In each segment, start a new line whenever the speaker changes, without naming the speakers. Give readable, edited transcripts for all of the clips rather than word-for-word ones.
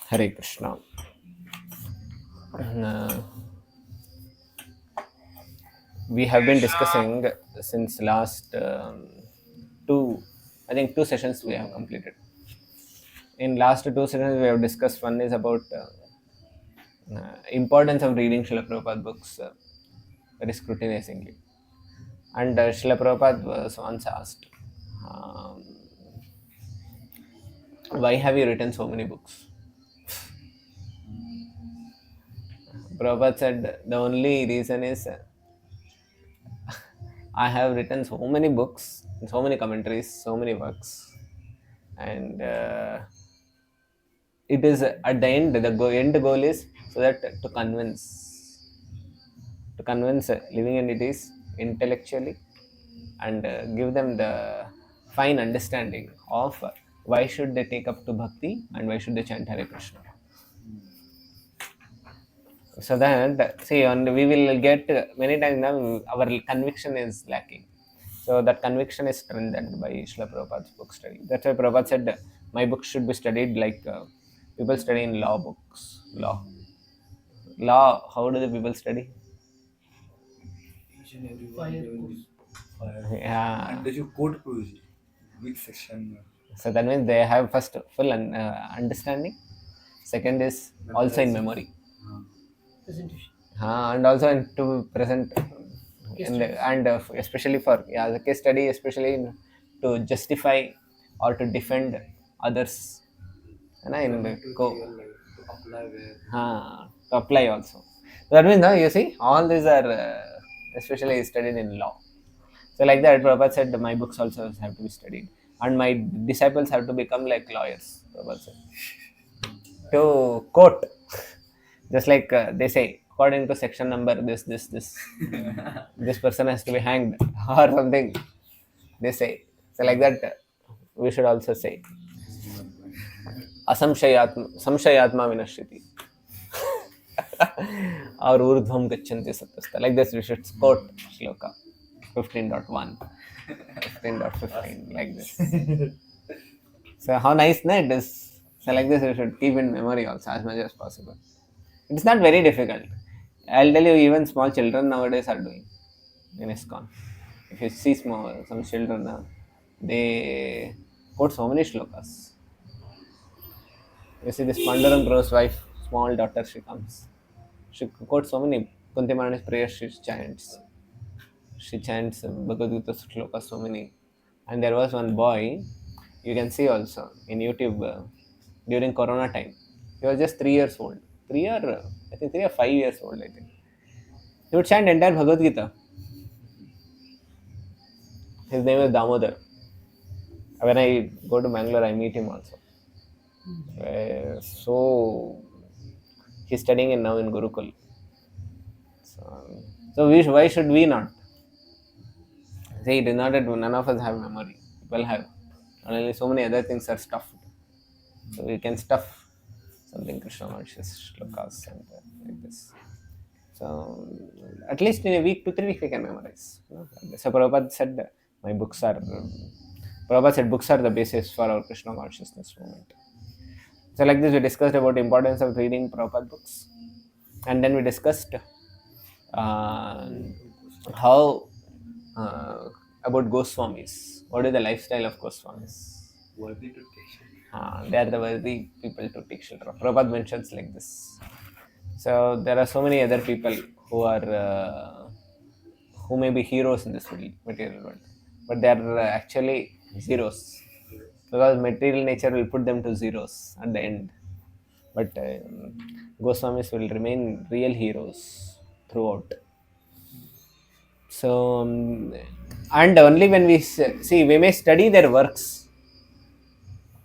Hare Krishna. Uh, we have been discussing since last two, I think 2 sessions we have completed. In last 2 sessions we have discussed. One is about importance of reading Srila Prabhupada books very scrutinizingly. And Srila Prabhupada was once asked, um, why have you written so many books? Prabhupada said, the only reason is I have written so many books, so many commentaries, so many works, and it is at the end, the end goal is so that to convince living entities intellectually and give them the fine understanding of why should they take up to bhakti and why should they chant Hare Krishna. So that, see, and we will get many times now our conviction is lacking. So that conviction is strengthened by Srila Prabhupada's book study. That's why Prabhupada said, my books should be studied like people study in law books. Law, how do the people study?
Each and every one they will be fired.
Yeah.
And they should quote poetry. Which section?
So that means they have first full understanding. Second is also in memory.
Presentation.
And also to present and especially for the case study, especially to justify or to defend others, and in the
Real life to apply where.
to apply also. So that means you see all these are especially studied in law. So like that, Prabhupada said my books also have to be studied and my disciples have to become like lawyers. Prabhupada said to quote, just like they say, according to section number this this person has to be hanged or something. They say so like that. We should also say संशयात्मा विनश्यति और ऊर्ध्वं गच्छन्ति सत्यस्थ. Like this we should quote shloka 15.1, 15.15 like this. So how nice it is. So like this we should keep in memory also as much as possible. It's not very difficult. I'll tell you, even small children nowadays are doing in ISKCON. If you see some children now, they quote so many shlokas. You see this Panduram Pro's wife, small daughter, she comes. She quotes so many Kunti Maharani's prayers, she chants. She chants Bhagavad Gita shlokas, so many. And there was one boy, you can see also in YouTube during Corona time. He was just 3 years old. 3 or 5 years old, I think. He would chant entire Bhagavad Gita. His name is Damodar. When I go to Bangalore, I meet him also. So he's studying now in Gurukul. So why should we not? See, it is not that none of us have memory. People have. Only so many other things are stuffed. So we can stuff something Krishna Maharaj's shlokas and like this. So at least in a week to 3 weeks we can memorize. So Prabhupada said, my books are. Prabhupada said books are the basis for our Krishna consciousness movement. So like this we discussed about the importance of reading Prabhupada books, and then we discussed how about Goswamis. What is the lifestyle of Goswamis?
Worthy to take.
They are the worthy people to take shelter of. Prabhupada mentions like this. So there are so many other people who are who may be heroes in this material world, but they are actually zeros, because material nature will put them to zeros at the end. But Goswamis will remain real heroes throughout. So, and only when we see, we may study their works,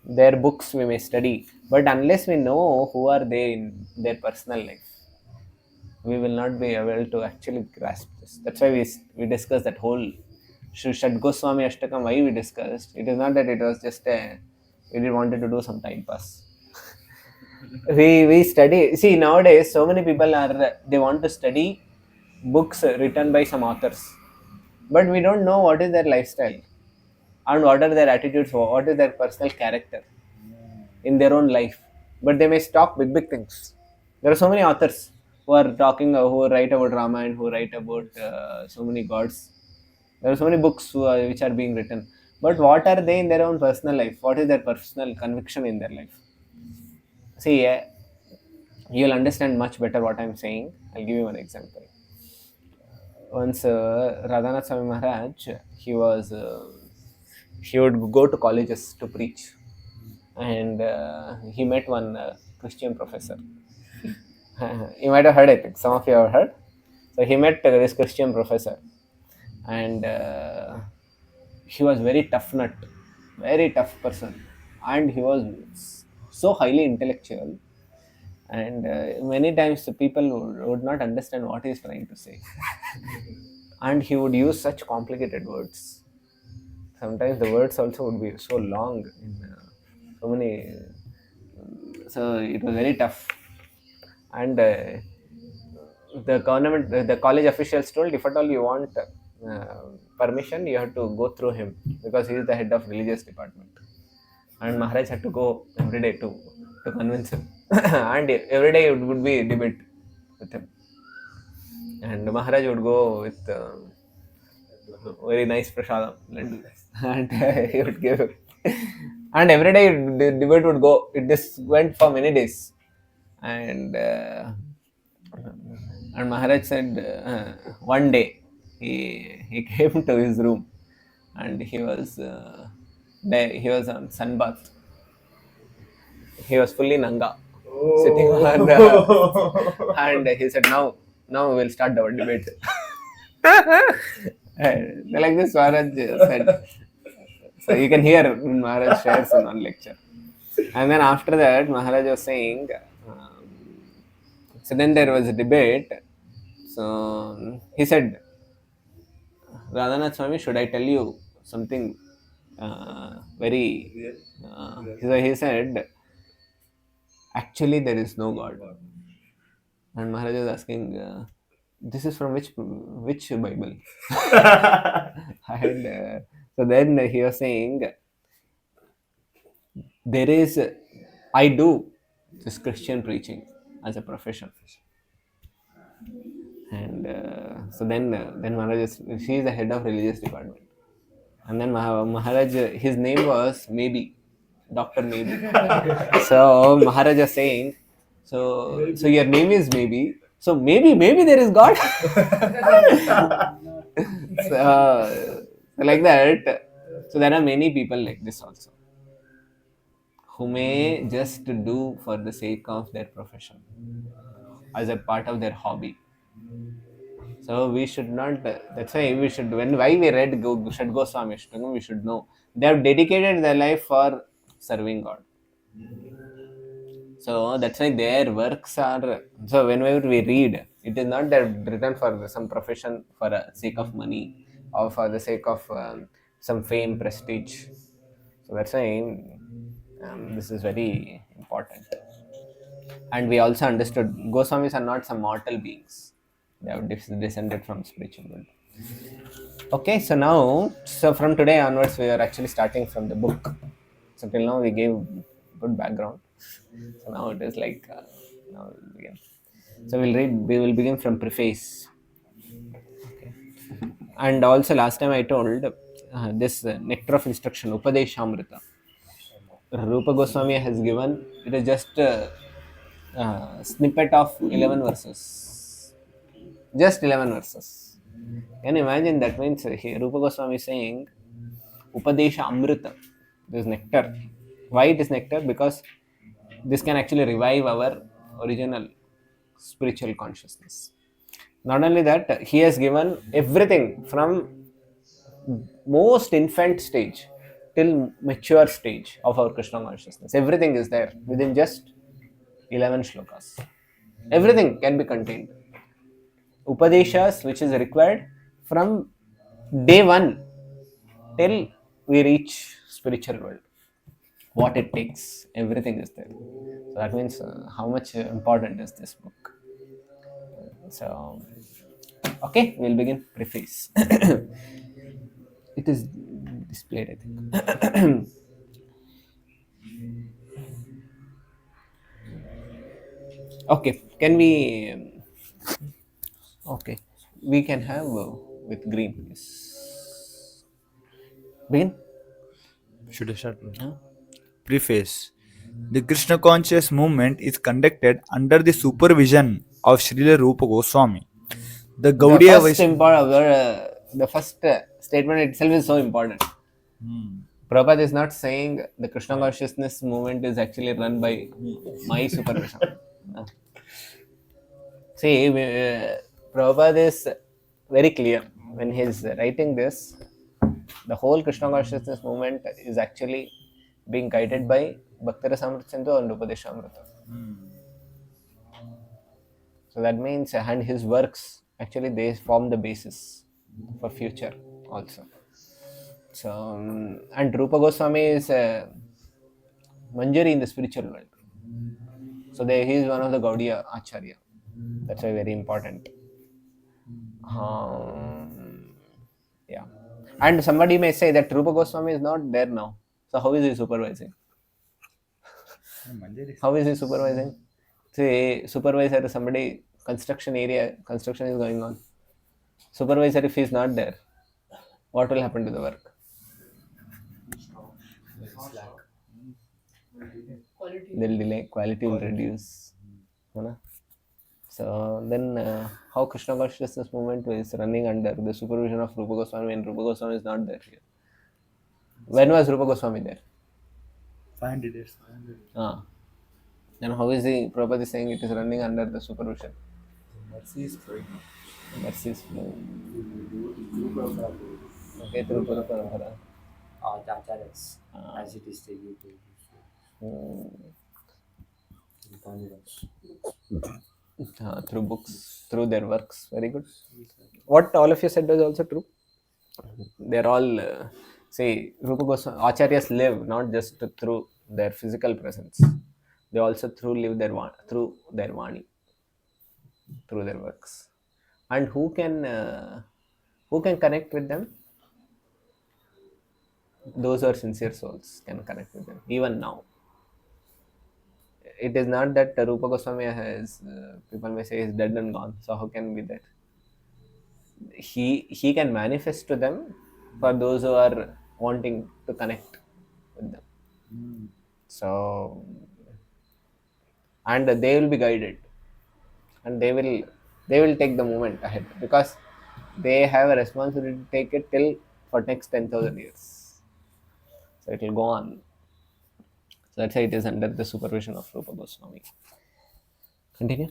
their books we may study, but unless we know who are they in their personal life, we will not be able to actually grasp this. That's why we discussed that whole Shad Goswami Ashtakam. Why we discussed? It is not that it was just we did wanted to do some time pass. we study. See, nowadays so many people are they want to study books written by some authors, but we don't know what is their lifestyle and what are their attitudes, what is their personal character in their own life. but they may talk big things. There are so many authors who are talking, who write about Rama and who write about so many gods. There are so many books which are being written. But what are they in their own personal life? What is their personal conviction in their life? See, you'll understand much better what I'm saying. I'll give you one example. Once Radhanath Swami Maharaj, he was he would go to colleges to preach, and he met one Christian professor. You might have heard it. Some of you have heard. So he met this Christian professor, and he was very tough nut, very tough person, and he was so highly intellectual. And many times the people would not understand what he's trying to say, and he would use such complicated words. Sometimes the words also would be so long in so many. So it was very tough, and the government, the college officials told, if at all you want permission, you have to go through him because he is the head of religious department. And Maharaj had to go every day to convince him, and every day it would be debate with him. And Maharaj would go with very nice prasadam laddu, and he would give it. And every day the debate would go. It just went for many days, and Maharaj said one day he came to his room, and he was there. He was on sunbath. He was fully nanga, sitting on and he said, now we'll start our debate. And like this Maharaj said. So you can hear Maharaj shares in one lecture. And then after that, Maharaj was saying, so then there was a debate. So he said, Radhanath Swami, should I tell you something very. So he said, actually, there is no God. And Maharaj was asking, this is from which Bible? And so then he was saying, there is, I do this Christian preaching as a profession. And so then Maharaj she is the head of religious department. And then Maharaj, his name was Maybe, Dr. Maybe. So Maharaj is saying, so your name is Maybe. So maybe there is God. So like that. So there are many people like this also, who may just do for the sake of their profession, as a part of their hobby. So we should not. That's why we should. Why we read Shad Goswami Ashtangam, we should know they have dedicated their life for serving God. So that's why their works are. So whenever we read, it is not that written for some profession for the sake of money or for the sake of some fame, prestige. So that's why this is very important. And we also understood Goswamis are not some mortal beings. They have descended from spiritual world. Okay, so now, so from today onwards, we are actually starting from the book. So till now we gave good background. So now it is like, now we'll begin. So we will begin from Preface. Okay. And also last time I told this nectar of instruction, Upadeshamrita. Rupa Goswami has given, it is just snippet of 11 verses. Just 11 verses. Can you imagine? That means Rupa Goswami is saying Upadesha Amrita, this nectar. Why it is nectar? Because this can actually revive our original spiritual consciousness. Not only that, he has given everything from most infant stage till mature stage of our Krishna consciousness. Everything is there within just 11 shlokas. Everything can be contained. Upadeshas which is required from day one till we reach spiritual world. What it takes, everything is there. So that means how much important is this book. So okay, we'll begin. Preface. It is displayed, I think. Okay, can we? Okay, we can have with green, please. Begin.
Should I start?
Huh?
Preface. The Krishna conscious movement is conducted under the supervision of Srila Rupa Goswami. The Gaudiya
The first statement itself is so important. Prabhupada is not saying the Krishna consciousness movement is actually run by my supervision. No. See, Prabhupada is very clear when he is writing this. The whole Krishna consciousness movement is actually being guided by Bhaktara Chandra and Upadeshamrita. So that means, and his works actually they form the basis for future also. So, and Rupa Goswami is Manjari in the spiritual world. So he is one of the Gaudiya Acharya. That's why very important. Yeah. And somebody may say that Rupa Goswami is not there now. So how is he supervising? How is he supervising? Say supervisor somebody construction area, construction is going on. Supervisor if he is not there, what will happen to the work?
Quality.
They'll delay, quality will reduce. You know? So then how Krishna consciousness movement is running under the supervision of Rupa Goswami and Rupa Goswami is not there here. When was Rupa Goswami there?
500 years.
Ah. Then how is the Prabhupada is saying it is running under the supervision?
Mercy is flowing.
Mercy is flowing.
Group of
Okay, through Guru Parampara.
the acharyas, as it is taken to
Through books, through their works. Very good. What all of you said was also true. They're all, say, Rupa Goswami, Acharyas live not just through their physical presence, they also through their Vani, through their works. And who can connect with them? Those who are sincere souls can connect with them, even now. It is not that Rupa Goswami has, people may say, is dead and gone. So how can be that? He can manifest to them for those who are wanting to connect with them. So, and they will be guided, and they will take the moment ahead because they have a responsibility to take it till for next 10,000 years. So it will go on. So that's why it is under the supervision of Rupa Goswami. Continue.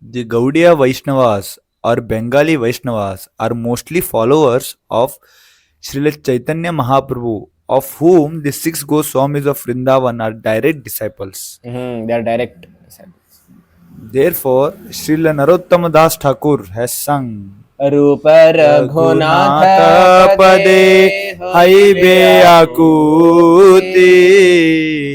The Gaudiya Vaishnavas or Bengali Vaishnavas are mostly followers of Srila Chaitanya Mahaprabhu, of whom the six Goswamis of Vrindavan are direct disciples.
They are direct disciples.
Therefore, Srila Narottama Das Thakur has sung
रूप Raghunath
Raghunatha
पदे
Pade Haibe Akuti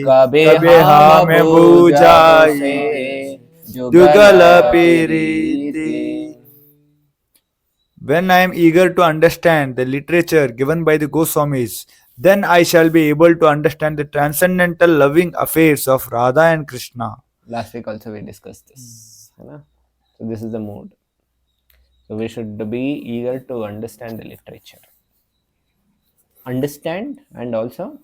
कबे
Kabe
हम
Hame
बूझब से
Bujai
Jugal
Jugala
पीरीति.
Piriti. When I am eager to understand the literature given by the Goswamis, then I shall be able to understand the transcendental loving affairs of Radha and Krishna.
Last week also we discussed this. है ना? So this is the mood. So we should be eager to understand the literature. Understand and also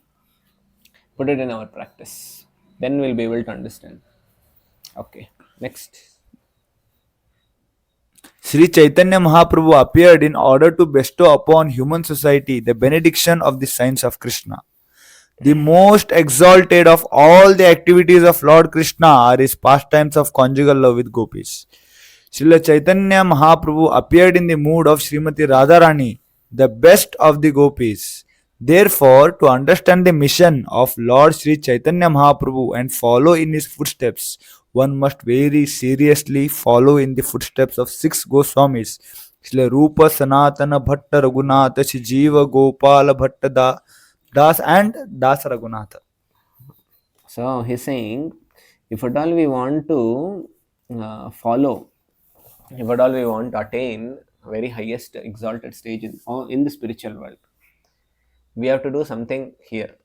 put it in our practice. Then we'll be able to understand. Okay. Next.
Sri Chaitanya Mahaprabhu appeared in order to bestow upon human society the benediction of the signs of Krishna. The most exalted of all the activities of Lord Krishna are his pastimes of conjugal love with gopis. Srila Chaitanya Mahaprabhu appeared in the mood of Srimati Radharani, the best of the gopis. Therefore, to understand the mission of Lord Sri Chaitanya Mahaprabhu and follow in his footsteps, one must very seriously follow in the footsteps of six Goswamis, Srila Rupa Sanatana Bhatta Raghunatha, Sri Jiva Gopala Bhatta Das and Das Raghunatha.
So he's saying, if at all we want to follow, if at all we want to attain very highest exalted stage in the spiritual world, we have to do something here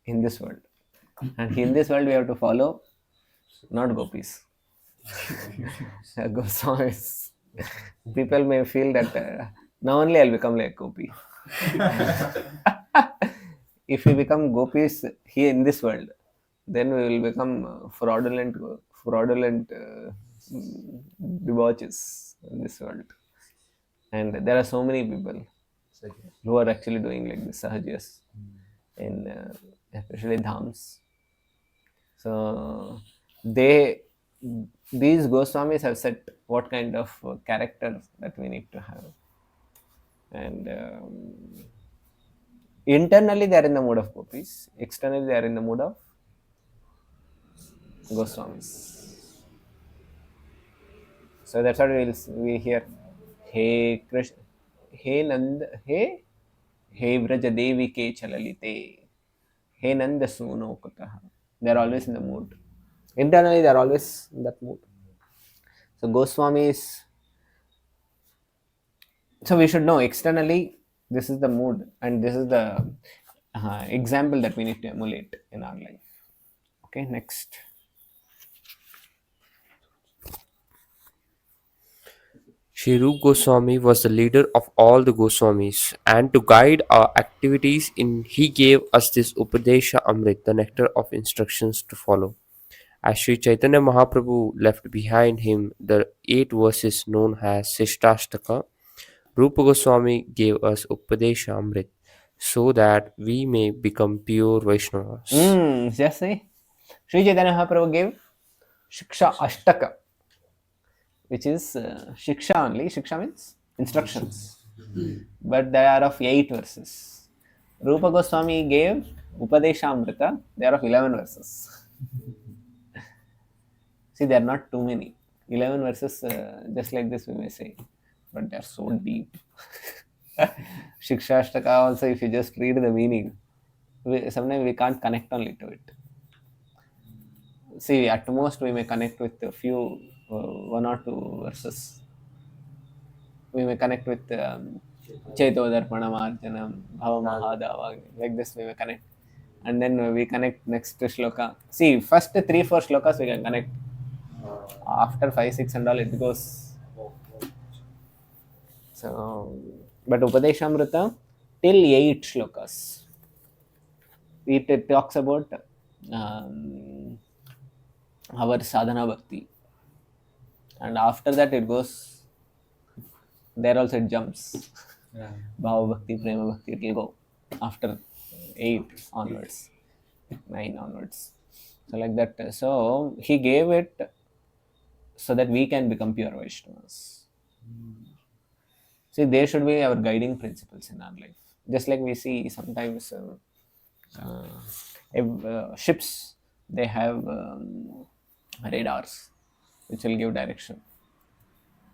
in this world. And in this world, we have to follow not gopis. Goswamis. People may feel that now only I'll become like Gopi. If we become gopis here in this world, then we will become fraudulent mm, debauches in this world. And there are so many people who are actually doing like this sahajas in especially dhams. So they these Goswamis have set what kind of character that we need to have, and internally they are in the mood of gopis, externally they are in the mood of Goswamis. So that's what we hear. Hey Krishna, Hey Nand, Hey Vraja Devi ke chalalite, Hey Nanda Suno Kutaha. They are always in the mood. Internally they are always in that mood. So Goswamis, so we should know externally this is the mood and this is the example that we need to emulate in our life. Okay, next.
Shri Rup Goswami was the leader of all the Goswamis, and to guide our activities he gave us this Upadesha Amrit, the nectar of instructions to follow. As Sri Chaitanya Mahaprabhu left behind him the 8 verses known as Sishtashtaka, Rupa Goswami gave us Upadesha Amrit so that we may become pure Vaishnavas.
Just say Sri Chaitanya Mahaprabhu gave Shiksha Ashtaka, which is Shiksha only. Shiksha means instructions, but they are of 8 verses. Rupa Goswami gave Upadeshamrita, they are of 11 verses. See, they are not too many. 11 verses, just like this, we may say, but they are so deep. Shikshashtaka also, if you just read the meaning, sometimes we can't connect only to it. See, at most we may connect with a few, 1 or 2 verses. We may connect with Chaitodarpana Marjanam, Bhava Mahadava, like this we may connect. And then we connect next to shloka. See, first 3-4 shlokas we can connect. After 5-6 and all it goes. So, but Upadeshamrita till 8 shlokas. It talks about our sadhana bhakti, and after that it goes. There also it jumps. Bhava bhakti, prema bhakti, it will go after 8 onwards, 9 onwards. So like that. So he gave it so that we can become pure Vaishnavas. See, they should be our guiding principles in our life. Just like we see sometimes ships, they have radars which will give direction.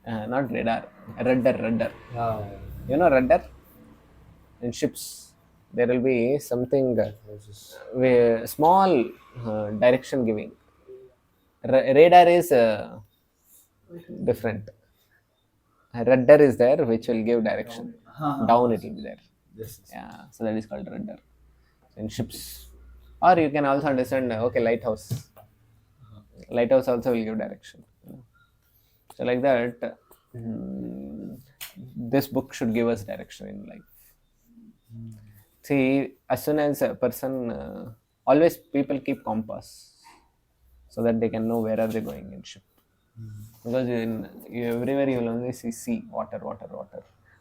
Not radar, rudder. You know rudder? In ships, there will be something small direction giving. Radar is different. Rudder is there which will give direction. Down it will be there. Yeah, so that is called rudder in ships. Or you can also understand, okay, lighthouse. Lighthouse also will give direction. So like that, this book should give us direction in life. See, as soon as a person, always people keep compass so that they can know where are they going in ship. Because everywhere you will only see sea, water,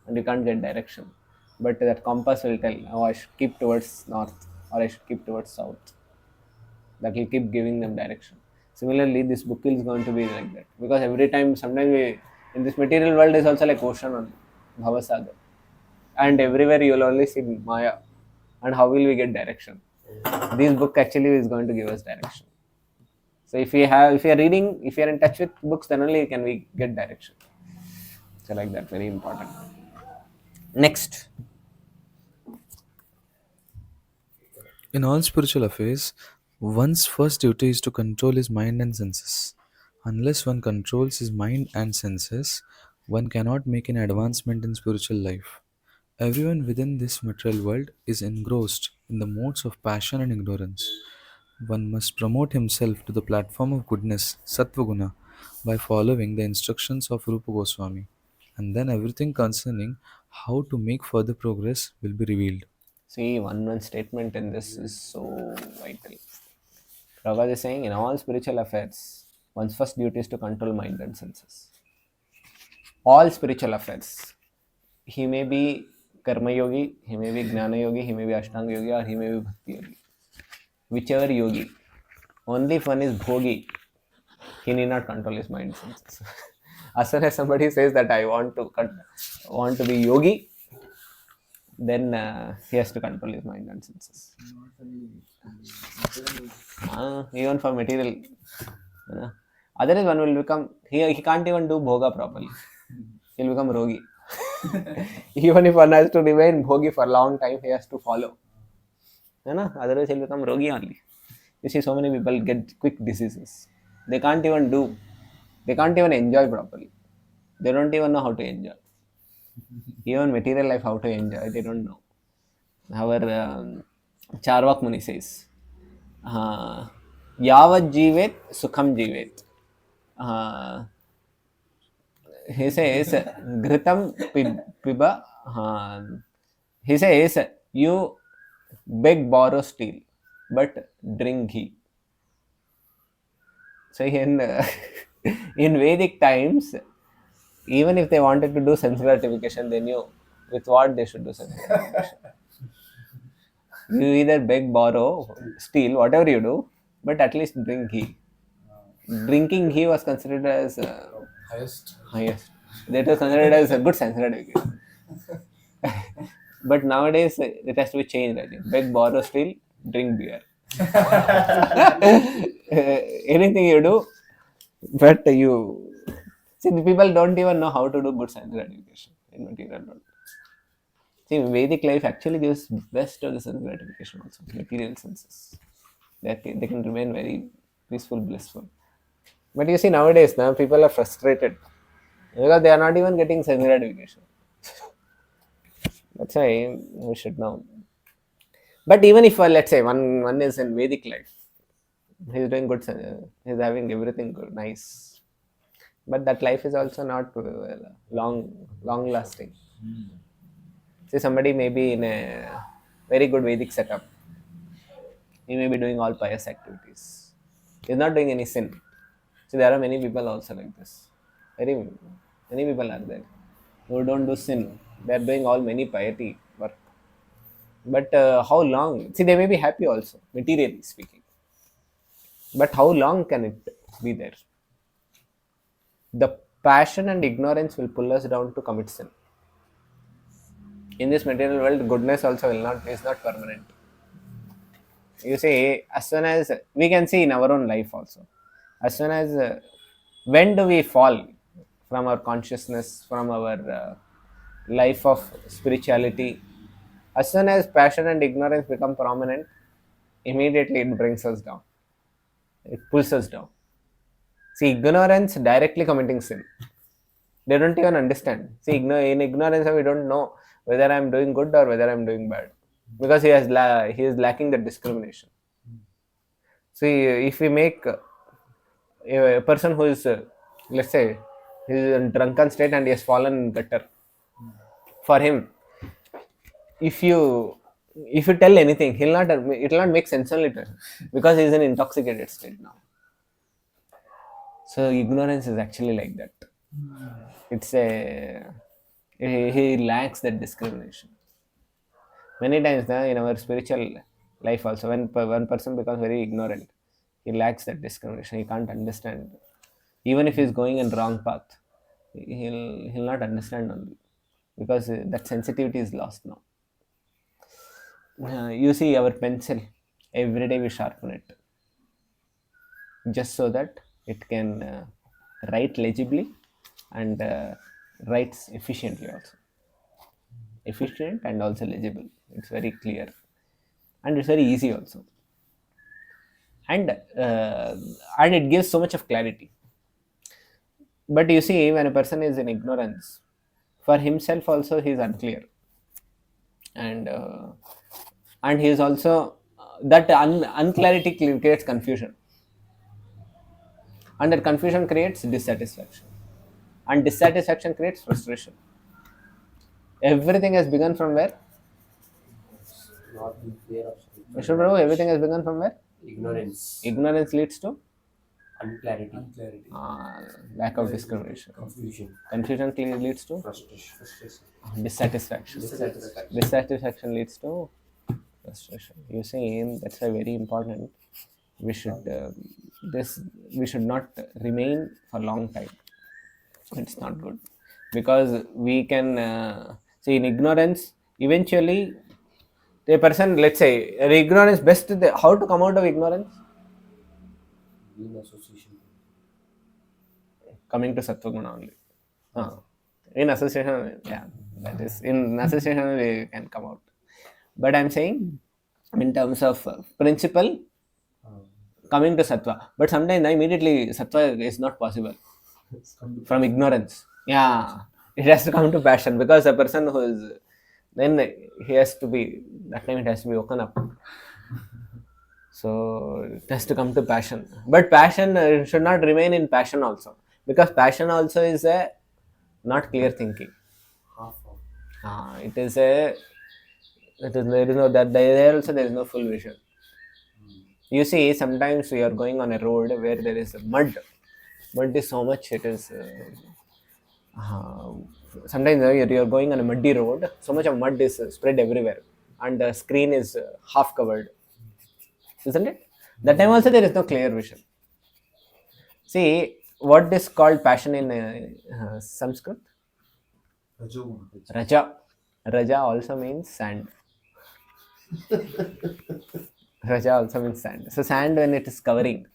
and you can't get direction. But that compass will tell, oh, I should keep towards north or I should keep towards south. That will keep giving them direction. Similarly, this book is going to be like that. Because every time, sometimes in this material world is also like ocean on Bhavasagar. And everywhere you will only see Maya. And how will we get direction? This book actually is going to give us direction. So if you are reading, if you are in touch with books, then only can we get direction. So like that, very important. Next.
In all spiritual affairs, one's first duty is to control his mind and senses. Unless one controls his mind and senses, one cannot make an advancement in spiritual life. Everyone within this material world is engrossed in the modes of passion and ignorance. One must promote himself to the platform of goodness, Sattvaguna, by following the instructions of Rupa Goswami, and then everything concerning how to make further progress will be revealed.
See, one statement in this is so vital. Prabhupada is saying in all spiritual affairs, one's first duty is to control mind and senses. All spiritual affairs. He may be karma yogi, he may be gnana yogi, he may be ashtanga yogi, or he may be bhakti yogi. Whichever yogi. Only if one is bhogi, he need not control his mind senses. As soon as somebody says that I want to be yogi, then he has to control his mind and senses. Even for material. Otherwise, one will become, he can't even do bhoga properly. He'll become rogi. Even if one has to remain bhogi for a long time, he has to follow. Otherwise, he'll become rogi only. You see, so many people get quick diseases. They can't even enjoy properly. They don't even know how to enjoy. Even material life, how to enjoy, they don't know. Our Charvak Muni says, Yavat Jivet Sukham Jivet. He says, Ghritam Piba. He says, you beg, borrow, steal, but drink ghee. So in Vedic times, even if they wanted to do sense gratification, they knew with what they should do sense gratification. You either beg, borrow, steal, whatever you do, but at least drink ghee. Drinking ghee was considered as highest. That was considered as a good sense gratification. But nowadays it has to be changed. I think. Beg, borrow, steal, drink beer. Anything you do, but you see the people don't even know how to do good sense gratification in material world. See, Vedic life actually gives best of the sense gratification also, material senses. They can remain very peaceful, blissful. But you see nowadays now people are frustrated because they are not even getting sense gratification. That's why we should know. But even if let's say one is in Vedic life, he's doing good, he's having everything good, nice. But that life is also not long lasting. See, somebody may be in a very good Vedic setup. He may be doing all pious activities. He's not doing any sin. See, there are many people also like this. Very many people are there who don't do sin. They are doing all many piety work. But how long? See, they may be happy also, materially speaking. But how long can it be there? The passion and ignorance will pull us down to commit sin. In this material world, goodness also is not permanent. You see, as soon as we can see in our own life also, as soon as when do we fall from our consciousness, from our life of spirituality? As soon as passion and ignorance become prominent, immediately it brings us down. It pulls us down. See, ignorance directly committing sin. They don't even understand. See, in ignorance, we don't know whether I'm doing good or whether I'm doing bad, because he is lacking the discrimination. See, if we make a person who is, let's say, he is in drunken state and he has fallen in gutter, for him, if you tell anything, it will not make sense only to him, because he is in intoxicated state now. So ignorance is actually like that. It's he lacks that discrimination. Many times in our spiritual life also, when one person becomes very ignorant, he lacks that discrimination. He can't understand. Even if he's going in wrong path, he'll not understand only, because that sensitivity is lost now. You see our pencil, every day we sharpen it, just so that it can write legibly and writes efficiently also. Efficient and also legible. It's very clear and it's very easy also. And it gives so much of clarity. But you see, when a person is in ignorance, for himself also he is unclear, and he is also that unclarity creates confusion. And that confusion creates dissatisfaction. And dissatisfaction creates frustration. Everything has begun from where?
Not being clear of something.
Vishnu Prabhu, everything has begun from where?
Ignorance.
Ignorance leads to
Unclarity.
lack of discrimination.
Confusion.
Confusion leads to
Frustration.
dissatisfaction.
Dissatisfaction.
Dissatisfaction leads to frustration. You see, that's why very important. We should we should not remain for long time. It's not good because we can see in ignorance. Eventually, the person, let's say, ignorance best. How to come out of ignorance?
Being association.
Coming to sattva guna only. In association, yeah, that is in association we can come out. But I'm saying, in terms of principle, coming to sattva. But sometimes immediately sattva is not possible from ignorance. Yeah, it has to come to passion because a person who is then he has to be that time it has to be woken up. So it has to come to passion. But passion should not remain in passion also because passion also is a not clear thinking. It is a there is no that there also there is no full vision. You see, sometimes we are going on a road where there is mud. Mud is so much it is. Sometimes you are going on a muddy road. So much of mud is spread everywhere, and the screen is half covered. Isn't it? That time also there is no clear vision. See, what is called passion in Sanskrit? Raja. Raja also means sand. Raja also means sand. So sand when it is covering,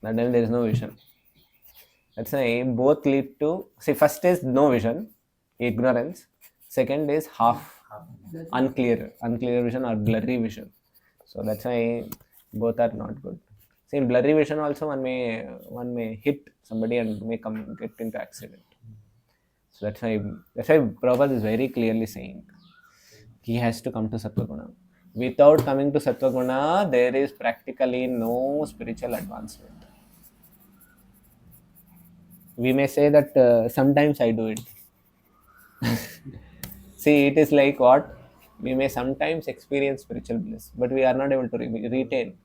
that time there is no vision. That's why both lead to, see, first is no vision, ignorance. Second is half, unclear vision or blurry vision. So that's why both are not good. See, in blurry vision also one may hit somebody and may get into accident. So that's why Prabhupada is very clearly saying he has to come to Sattva-guna. Without coming to Sattva-guna, there is practically no spiritual advancement. We may say that sometimes I do it. See, it is like what? We may sometimes experience spiritual bliss, but we are not able to retain.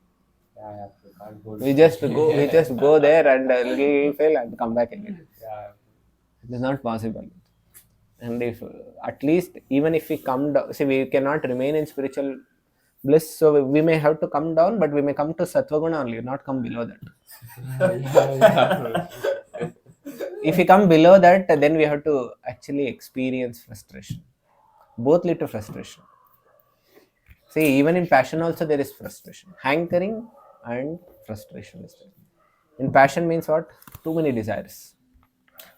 We just go there and little fail and come back again. It is not possible. And if at least even if we come down, see, we cannot remain in spiritual bliss, so we may have to come down, but we may come to Sattva-guna only, not come below that. If we come below that, then we have to actually experience frustration. Both lead to frustration. See, even in passion also there is frustration. Hankering and frustration is there. In passion means what? Too many desires.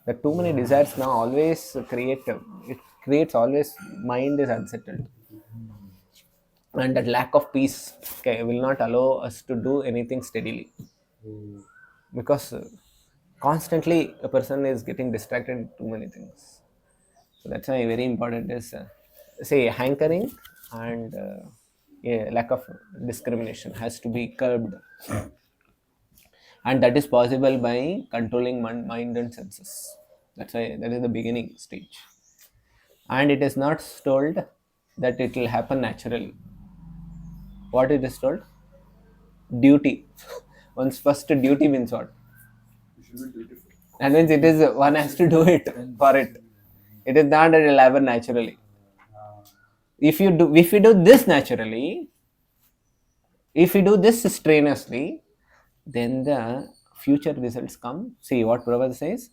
The too many desires now always creates always mind is unsettled. And that lack of peace will not allow us to do anything steadily. Because constantly a person is getting distracted in too many things. So that's why very important is say hankering and lack of discrimination has to be curbed. And that is possible by controlling mind and senses. That's why that is the beginning stage. And it is not told that it will happen naturally. What it is told? Duty. One's first duty means what? That means it is one has to do it for it. It is not that it will happen naturally. If you do this naturally, if you do this strenuously, then the future results come. See what Prabhupada says.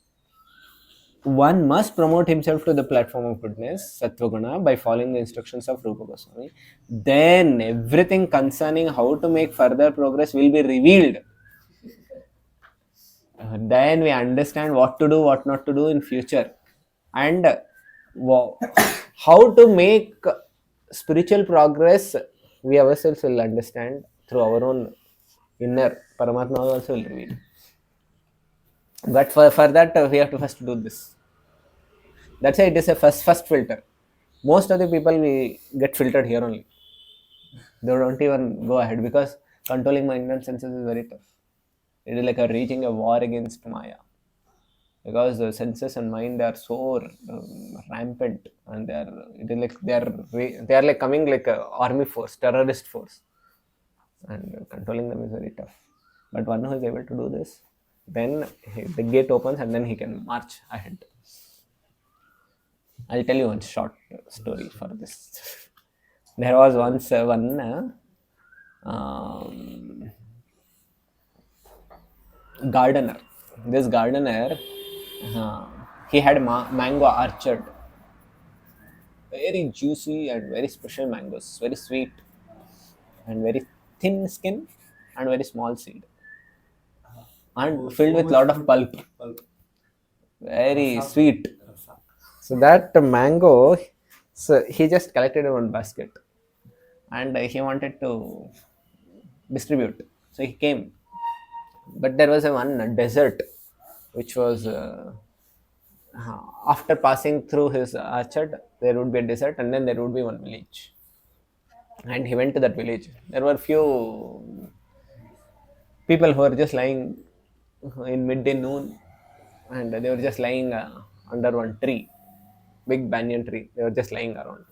One must promote himself to the platform of goodness, Sattva-guna, by following the instructions of Rupa Goswami. Then everything concerning how to make further progress will be revealed. Then we understand what to do, what not to do in future. And how to make spiritual progress, we ourselves will understand through our own inner. Paramatma also will reveal. But for that we have to first do this. That's why it is a first filter. Most of the people we get filtered here only. They don't even go ahead because controlling mind and senses is very tough. It is like a raging a war against Maya, because the senses and mind are so rampant, and they are it is like they are like coming like a army force, terrorist force, and controlling them is very tough. But one who is able to do this, then the gate opens and then he can march ahead. I'll tell you one short story for this. There was once one gardener. This gardener, uh, he had mango orchard, very juicy and very special mangoes, very sweet and very thin skin and very small seed, and filled with lot of pulp, very sweet. So that mango, so he just collected in one basket, and he wanted to distribute. So he came, but there was a one desert, which was after passing through his orchard, there would be a desert, and then there would be one village. And he went to that village. There were few people who were just lying in midday noon, and they were just lying under one tree, big banyan tree. They were just lying around,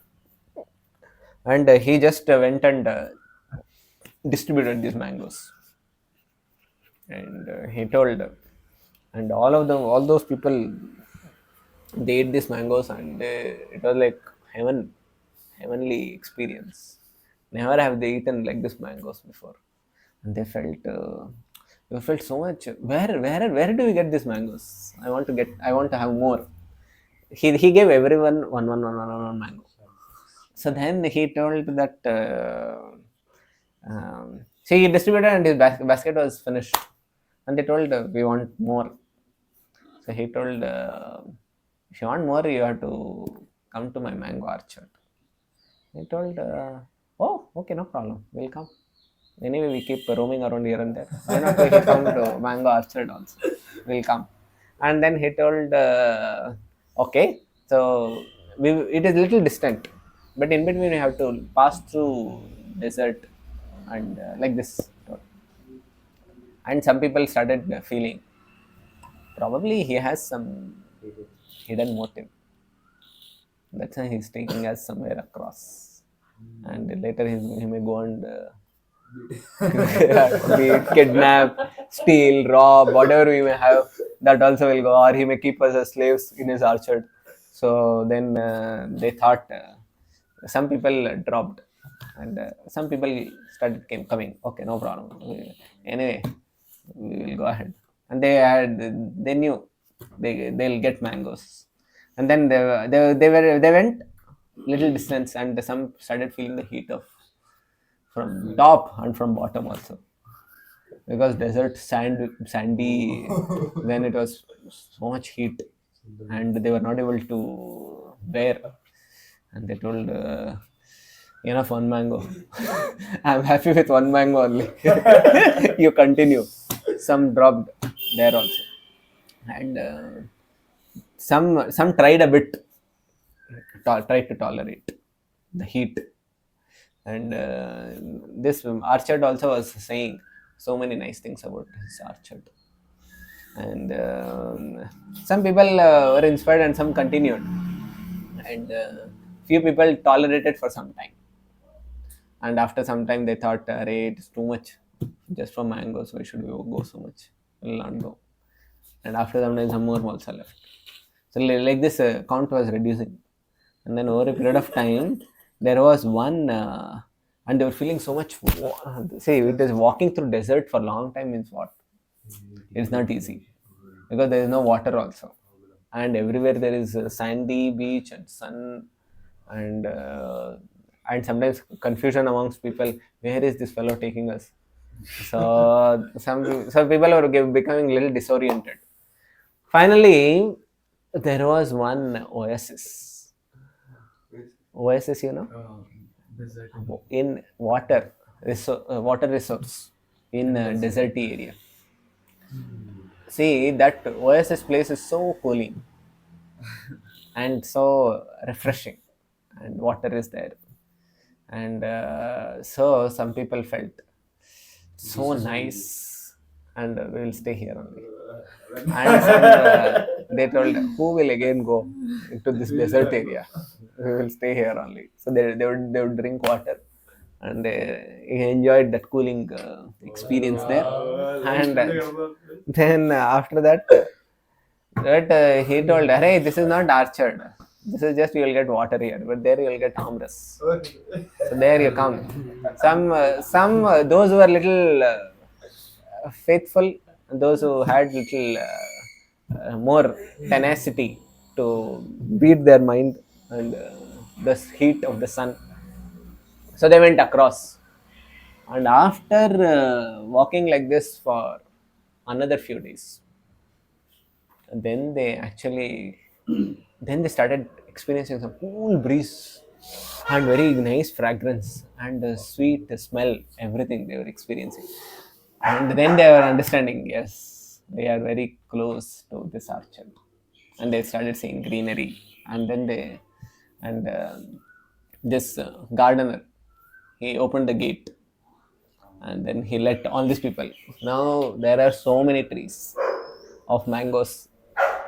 and he just went and distributed these mangoes. And he told, and all of them, all those people, they ate these mangoes, and it was like heavenly experience. Never have they eaten like this mangoes before, and they felt so much. Where do we get these mangoes? I want to have more. He gave everyone one mango. So then he told that. So he distributed, and his basket was finished, and they told, we want more. So he told, if you want more, you have to come to my mango orchard. He told, oh, okay, no problem, we'll come. Anyway, we keep roaming around here and there. Why not we come to mango orchard also? We'll come. And then he told, okay, so it is little distant, but in between we have to pass through desert and like this. And some people started feeling probably he has some hidden motive. That's why he's taking us somewhere across. And later he may go and be it kidnap, steal, rob, whatever we may have, that also will go. Or he may keep us as slaves in his orchard. So then they thought, some people dropped, and some people started coming. Okay, no problem. Anyway, we will go ahead. And they knew they'll get mangoes. And then they went little distance, and some started feeling the heat of from top and from bottom also, because desert sandy, then it was so much heat, and they were not able to bear. And they told, enough one mango. I'm happy with one mango only. You continue. Some dropped there also, and some tried a bit, tried to tolerate the heat. And this Archard also was saying so many nice things about his Archard. And some people were inspired, and some continued. And few people tolerated for some time. And after some time, they thought, it's too much. Just for mangoes, why should we go so much? We'll not go. And after some time, some more also left. So like this, count was reducing. And then over a period of time, there was one, and they were feeling so much. See, it is walking through desert for a long time means what? It's not easy, because there is no water also, and everywhere there is a sandy beach and sun, and sometimes confusion amongst people. Where is this fellow taking us? So some people are becoming a little disoriented. Finally, there was one oasis. Oasis, in water resource in a deserty area. See, that oasis place is so cooling and so refreshing, and water is there. And so some people felt so nice, and we will stay here only. And they told, who will again go into this desert area? We will stay here only. So they would drink water, and they enjoyed that cooling experience there. And then after that, he told, hey, this is not orchard. This is just, you will get water here, but there you will get amras. So there you come. Some those who were little faithful, those who had little more tenacity to beat their mind and the heat of the sun. So they went across, and after walking like this for another few days, then they actually then they started experiencing some cool breeze and very nice fragrance and the sweet smell, everything they were experiencing. And then they were understanding, yes, they are very close to this orchard, and they started seeing greenery. And then this gardener, he opened the gate, and then he let all these people, now there are so many trees of mangoes,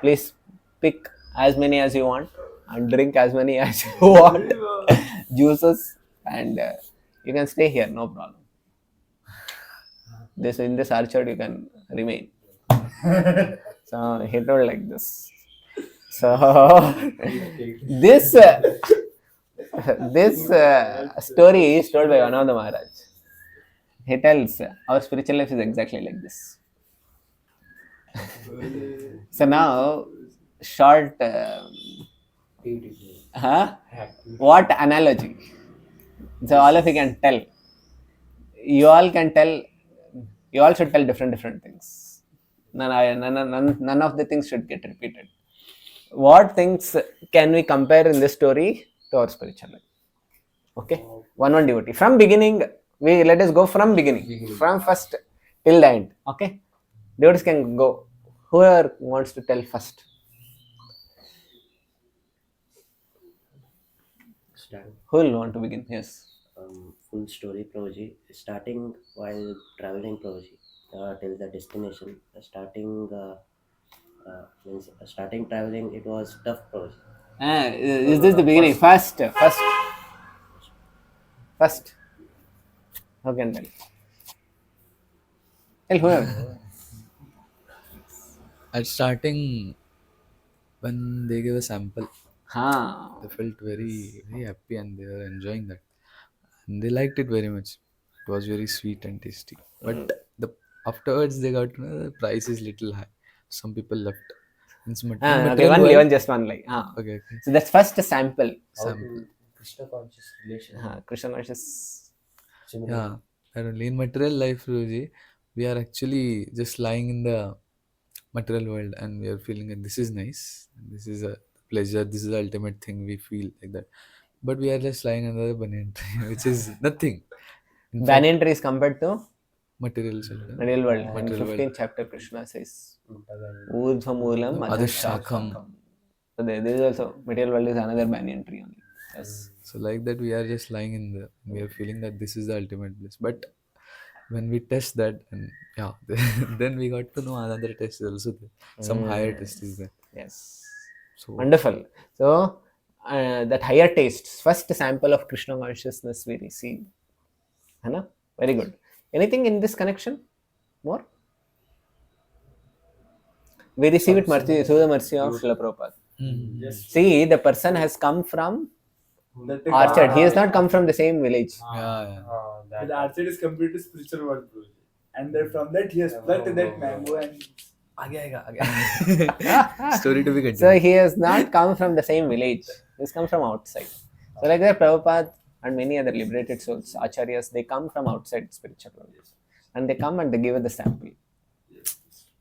please pick as many as you want and drink as many as you want, juices, and you can stay here, no problem. This, in this orchard you can remain. So he told like this. So this story is told by one of the Maharaj. He tells, our spiritual life is exactly like this. So now, short, what analogy? So all of you can tell. You all can tell. You all should tell different things. None of the things should get repeated. What things can we compare in this story to our spiritual life? Okay, one devotee from beginning. Let us go from beginning, from first till the end. Okay, devotees can go. Whoever wants to tell first. Who will want to begin? Yes.
Full story, Prabhuji. Starting while traveling, Prabhuji, till the destination. Starting traveling, it was tough, Prabhuji.
Is this the beginning? First. How can tell? Tell whoever.
At starting, when they gave a sample, they felt very, very happy and they were enjoying that. And they liked it very much. It was very sweet and tasty. But afterwards, they got to know the price is little high. Some people left. In
Okay,
material
one
world-
just one line.
Okay.
So that's first sample.
Sample.
Krishna conscious relation.
Krishna conscious.
Yeah. And only in material life, Guruji, we are actually just lying in the material world and we are feeling that this is nice, this is a pleasure, this is the ultimate thing, we feel like that. But we are just lying under the banyan tree, which is nothing. In fact,
Banyan tree is compared to
material shelter.
material world. In
Material
15th chapter, Krishna says, Urdhvamulam
Adhishakam.
So there is also, material world is another banyan tree only. Yes.
So like that, we are just lying in the, we are feeling that this is the ultimate bliss. But when we test that, and yeah, then we got to know another test is also there. Some higher test is there.
Yes.
So
Wonderful. So that higher tastes, first sample of Krishna consciousness we receive. Hana? Very good. Anything in this connection? More? We receive it mercy, through the mercy of Srila Prabhupada. See, the person has come from orchard. He has not come from the same village.
yeah.
The orchard is completely spiritual world, bro. And then from that he has plucked that mango and
Story to be continued.
So he has not come from the same village. He has come from outside. So like that, Prabhupada and many other liberated souls, acharyas, they come from outside spiritual world. And they come and they give us the sample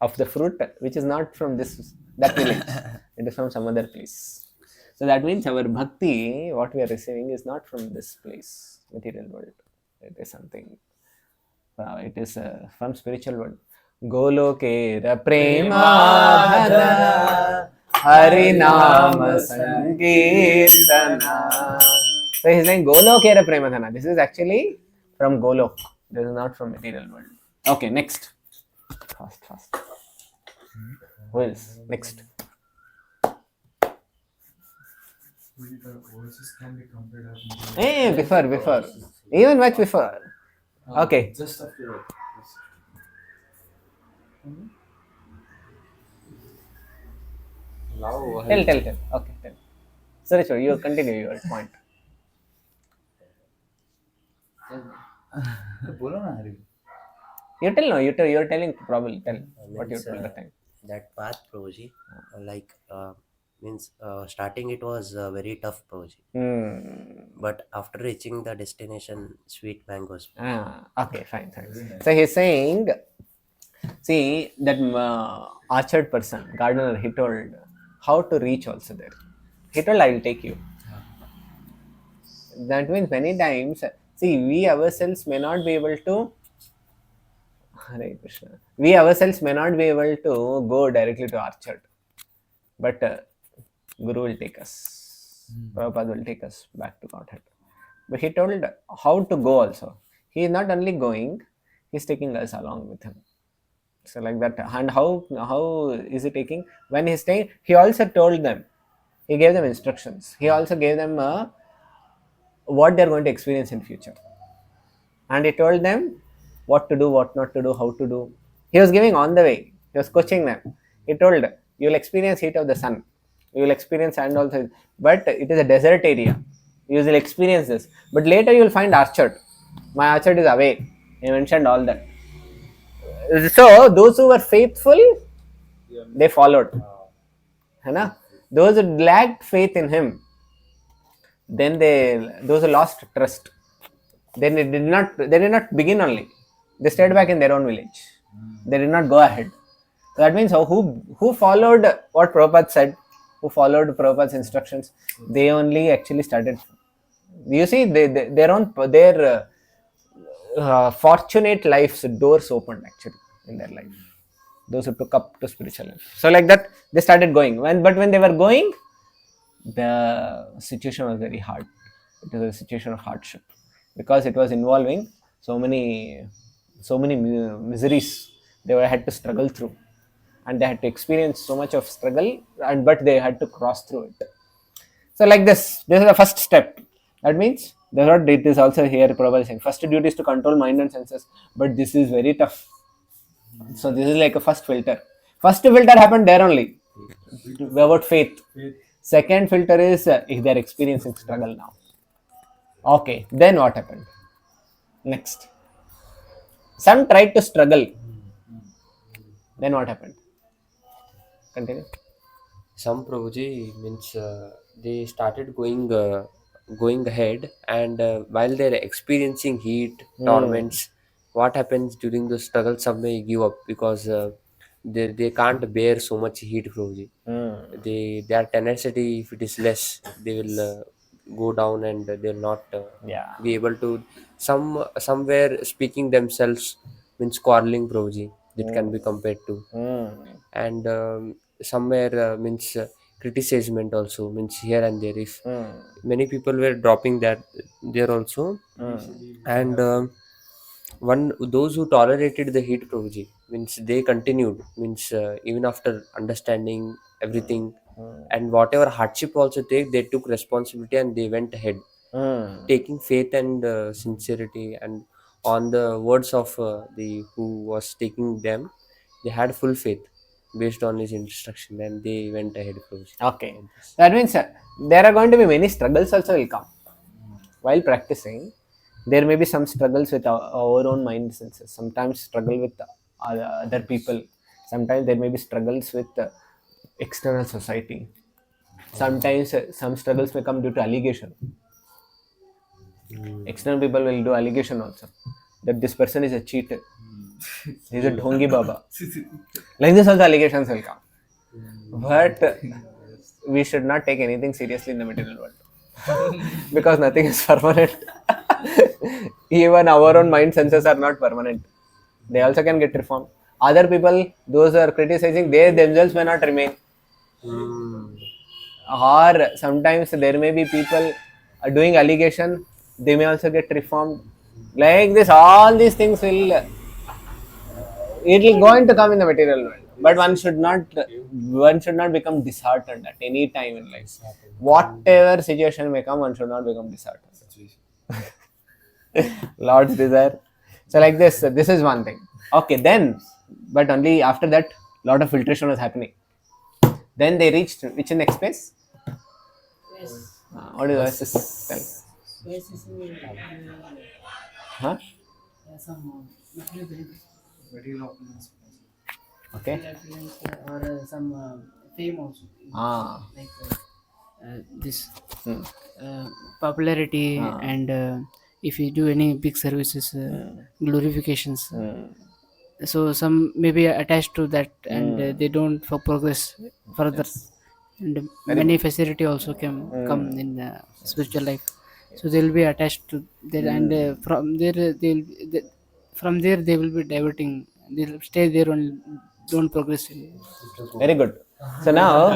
of the fruit, which is not from that village. It is from some other place. So that means our bhakti, what we are receiving, is not from this place, material world. It is something. It is from spiritual world. Golokera premadhana harinama sankirtana. So he's saying Golokera premadhana. This is actually from Golok. This is not from material world. Okay, next. Fast. Who else? Next. Hey, before. Even much before. Okay.
Just after.
Tell. Okay, tell. Sorry, you continue your point.
बोलो ना हरी.
You tell no, you're telling probably. Tell what you
Means,
told the time.
that path, Prabhuji, like means starting it was very tough, Prabhuji. But after reaching the destination, sweet mangoes.
Okay, fine. So he's saying, see that orchard person, gardener, he told how to reach also there. He told, I will take you. That means many times, see, we ourselves may not be able to, Hare Krishna, we ourselves may not be able to go directly to orchard, but Guru will take us. Prabhupada will take us back to Godhead. But he told how to go also. He is not only going, he is taking us along with him. So like that. And how is he taking? When he is staying, he also told them, he gave them instructions. He also gave them what they are going to experience in future. And he told them what to do, what not to do, how to do. He was giving on the way. He was coaching them. He told, you will experience heat of the sun. You will experience and also, but it is a desert area. You will experience this. But later you will find orchard. My orchard is away. He mentioned all that. So those who were faithful, they followed. Those who lacked faith in him, then those who lost trust, then they did not begin only. They stayed back in their own village. They did not go ahead. So that means who followed what Prabhupada said, who followed Prabhupada's instructions, they only actually started. You see, their fortunate lives, doors opened actually in their life. Those who took up to spiritual life. So like that, they started going. But when they were going, the situation was very hard. It was a situation of hardship because it was involving so many miseries they had to struggle through, and they had to experience so much of struggle, but they had to cross through it. So like this is the first step. That means it is also here Prabhupada saying first duty is to control mind and senses, but this is very tough. So this is like a first filter. First filter happened there only about faith. Second filter is if they are experiencing struggle now. Okay, then what happened? Next, some tried to struggle. Then what happened? Continue.
Some Prabhuji means they started going ahead, and while they're experiencing heat, torments, what happens during the struggle? Some may give up because they can't bear so much heat, Prabhuji. Their tenacity, if it is less, they will go down and they'll not be able to. Somewhere speaking themselves means quarreling, Prabhuji. That can be compared to, and somewhere means criticism also means here and there. If many people were dropping that there also, and one those who tolerated the heat, Prabhuji, means they continued means even after understanding everything and whatever hardship also they took responsibility and they went ahead, taking faith and sincerity, and on the words of the who was taking them, they had full faith based on his instruction and they went ahead, Prabhuji.
Okay, that means there are going to be many struggles also will come while practicing. There may be some struggles with our own mind senses. Sometimes struggle with other people. Sometimes there may be struggles with external society. Sometimes some struggles may come due to allegation. External people will do allegation also that this person is a cheater. He is a dhongi baba. Like this also allegations will come. But we should not take anything seriously in the material world because nothing is permanent. Even our own mind senses are not permanent. They also can get reformed. Other people, those who are criticizing, they themselves may not remain. Or sometimes there may be people doing allegation, they may also get reformed. Like this, all these things will it will going to come in the material world, but one should not become disheartened at any time in life. Whatever situation may come, one should not become disheartened. Lord's desire. So like this is one thing. Okay, then, but only after that, lot of filtration was happening. Then they reached which next place? What is Oasis? Tell. Huh?
Some material benefits.
Okay.
Or some fame also. Like this
Hmm.
popularity and if you do any big services, glorifications. So some may be attached to that and they don't for progress further. And many facility also can come in the spiritual life. So they will be attached to there and from there from there they will be diverting. They'll stay there and don't progress.
Very good. So now,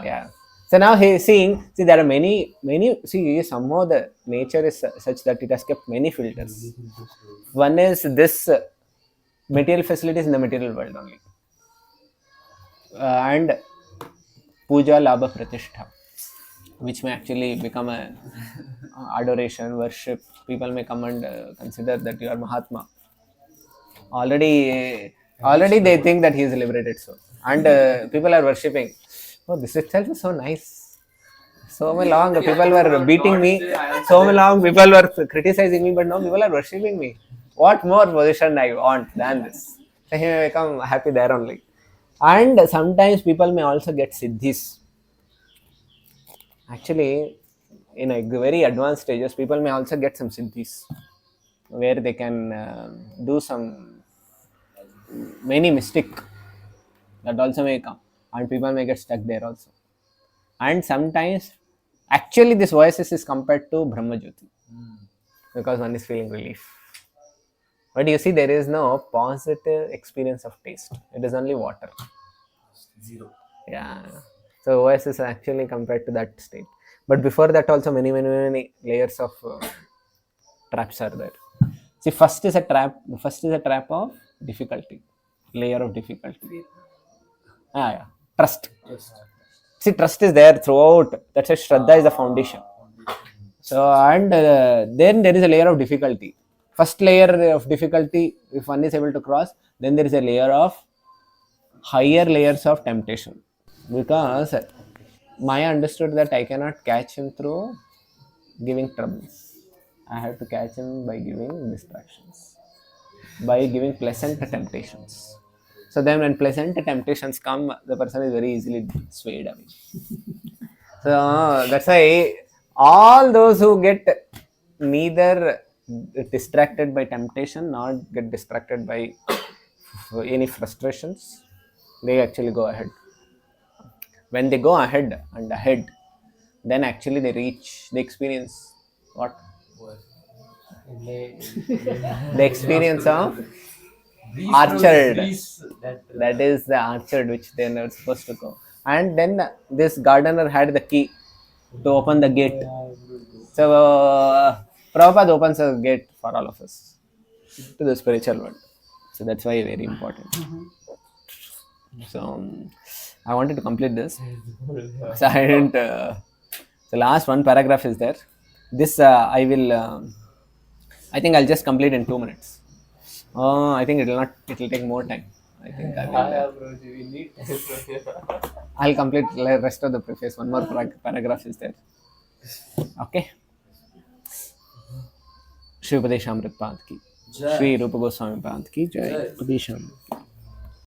yeah. So now he is seeing. See, there are many. See, somehow the nature is such that it has kept many filters. One is this material facilities in the material world only, and puja, labha, pratishtha, which may actually become a adoration, worship. People may come and consider that you are Mahatma. Already they think that he is a liberated soul, and people are worshipping. Oh, this itself is so nice. So long people were beating me. So long people were criticizing me, but now people are worshipping me. What more position I want than this? So he may become happy there only. And sometimes people may also get siddhis. Actually, in a very advanced stages, people may also get some siddhis where they can do some many mystic that also may come, and people may get stuck there also. And sometimes, actually, this oasis is compared to Brahma Jyoti because one is feeling relief. But you see, there is no positive experience of taste. It is only water.
Zero.
Yeah. So oasis is actually compared to that state. But before that, also many layers of traps are there. See, first is a trap. First is a trap of difficulty, layer of difficulty. Yeah. Trust. See, trust is there throughout. That's why Shraddha is the foundation. So, and then there is a layer of difficulty. First layer of difficulty, if one is able to cross, then there is a layer of higher layers of temptation. Because Maya understood that I cannot catch him through giving troubles. I have to catch him by giving distractions, by giving pleasant temptations. So then when pleasant temptations come, the person is very easily swayed away. So that's why all those who get neither distracted by temptation nor get distracted by any frustrations, they actually go ahead. When they go ahead and ahead, then actually they experience what? The experience of orchard. That is the orchard which they are not supposed to go. And then this gardener had the key to open the gate. So Prabhupada opens a gate for all of us to the spiritual world. So that's why very important. So I wanted to complete this. So I didn't. The last one paragraph is there. This I will. I think I'll just complete in 2 minutes. I think it will not. It will take more time. I think I will. I'll complete the rest of the preface. One more paragraph is there. Okay. Shri Upadeshamrit Pad ki. Shri Rupa Goswami Pad ki. Jai. Upadeshamrit.